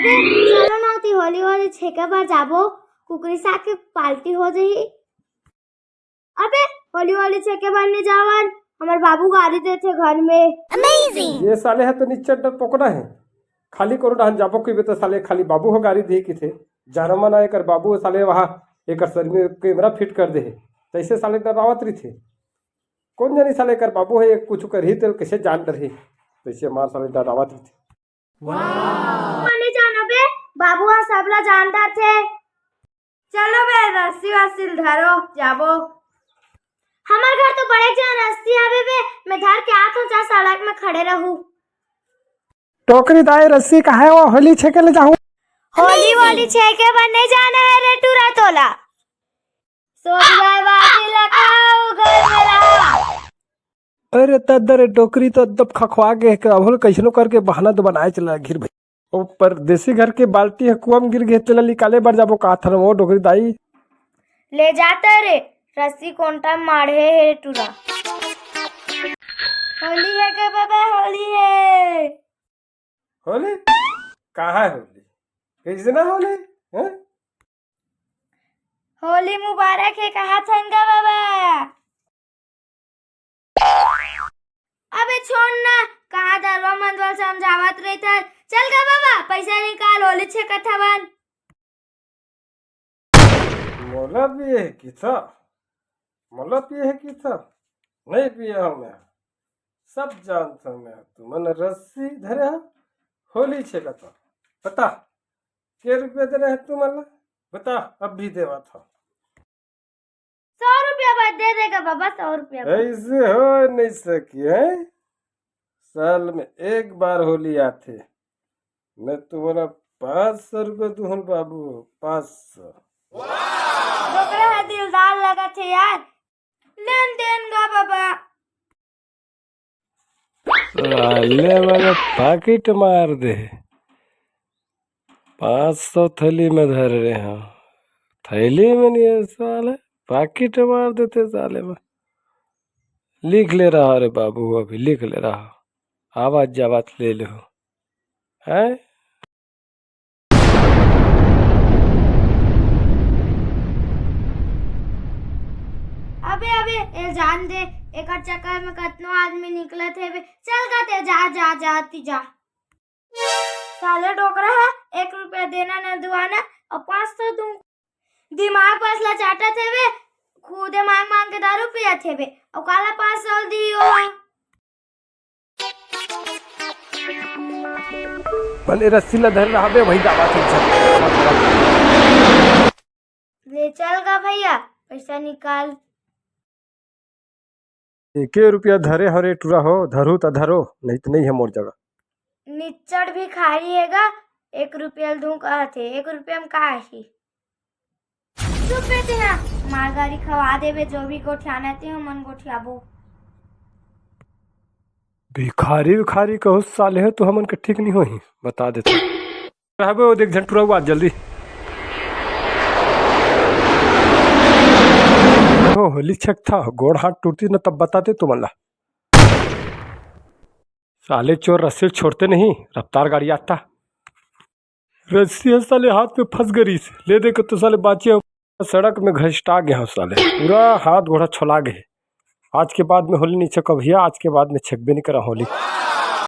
अबे चलो ना ती होली होली छेके बार जाबो कुकरी सा के पार्टी हो जाही। अबे होली होली छेके बार नहीं जावन हमार बाबू गाड़ी देते घर में। अमेजिंग। ये साले है तो निच्चट पकड़ा है खाली करो डाहन जाबो की तो साले खाली बाबू हो गाड़ी दे के थे जारमा ना एक बाबू साले वहाँ एक सर में कैमरा फिट कर दे तैसे साले डरावत रही थे कौन जानी साले कर बाबू है कुछ कर ही तो कैसे जान रही तैसे मार साले डरावत रही थे। माने जाना बे बाबू आ सबला जानदार थे। चलो बे रस्सी वस्सी धरो जाबो। हमार घर तो बड़े जान रस्सी आवे बे मैं धर के आत हूँ जा सड़क में खड़े रहूं। टोकरी दाए रस्सी का है वो होली छेके ले जाऊं। होली वाली छेके बनने जाना है रे टूरा तोला। सोच गए बाजी लगाओ घर में रहा। अरे तदर टोकरी तो दब खखवा के अभल कैसनो करके बहाना तो बनाए चला घिर भाई ऊपर देसी घर के बाल्टी है कुआं में गिर गए तेला निकाले बार जाबो का थर वो टोकरी दाई ले जाता रे रस्सी कोंटा मारे है टूरा। होली है के बाबा होली है। होली कहाँ है होली कैसे ना होली हैं? होली मुबारक है कहा थनगा बाबा। अबे छोड़ ना कहा दरवा मंदवल समझावत रही था चल गा बाबा पैसा निकाल होली छे कथावन। मोला पिए है कि था मोला पिए है कि था नहीं पिया हूँ मैं सब जानता हूँ मैं तुमन रस्सी धरे हो होली छे का था बता के रुपये दे रहे तुम्हारा बता अब भी देवा था 100 रुपया बाद दे देगा बाबा 100 रुपया। ऐसे हो नहीं सकी है साल में एक बार होली आते मैं तुम्हारा 500 रुपये दूँ बाबू 500। डोकरा है दिलदार लगा थे यार लेन देन गा बाबा। साले वाला पाकिट मार दे 500 थैली में धर रहे हैं थैली में नहीं है साले पाकिट मार देते साले में लिख ले रहा रे बाबू अभी लिख ले रहा आवाज जावाज ले लो है। अबे अबे ये जान दे एक चक्कर में कितनो आदमी निकले थे बे चल गा ते जा जा जाती जा। साले डोकरा है 1 रुपया देना न दुआना और 500 दूं दिमाग पसला चाटा थे बे खुदे मांग मांग के दारू पिया थे बे और काला 500 दियो। भले रस्सी ला धर रहा बे वही दावा ले चल गा भैया पैसा निकाल। 1 रुपया धरे हरे टूरा हो धरू तो धरो नहीं तो नहीं है मोर जगह निच्चड़ भी खाई हैगा 1 रुपया दूं कहा थे 1 रुपया में का ही चुप बैठे ना मार गाड़ी खवा देवे जो भी गोठियाना थे हम मन गोठियाबो। भिखारी विखारी कहो साले है तो हमन के ठीक नहीं होही बता देते रहबे वो देख झट पूरा बात जल्दी हो होली छक था गोड़ हाथ टूटती न तब बताते तुमला साले चोर रस्सी छोड़ते नहीं रफ्तार गाड़ी आता रस्सी है साले हाथ में फंस गई ले दे के तो साले बाचे सड़क में घसटा गया साले पूरा हाथ घोड़ा छोला गए आज के बाद में होली नहीं छक भैया आज के बाद में छकबे नहीं करा होली।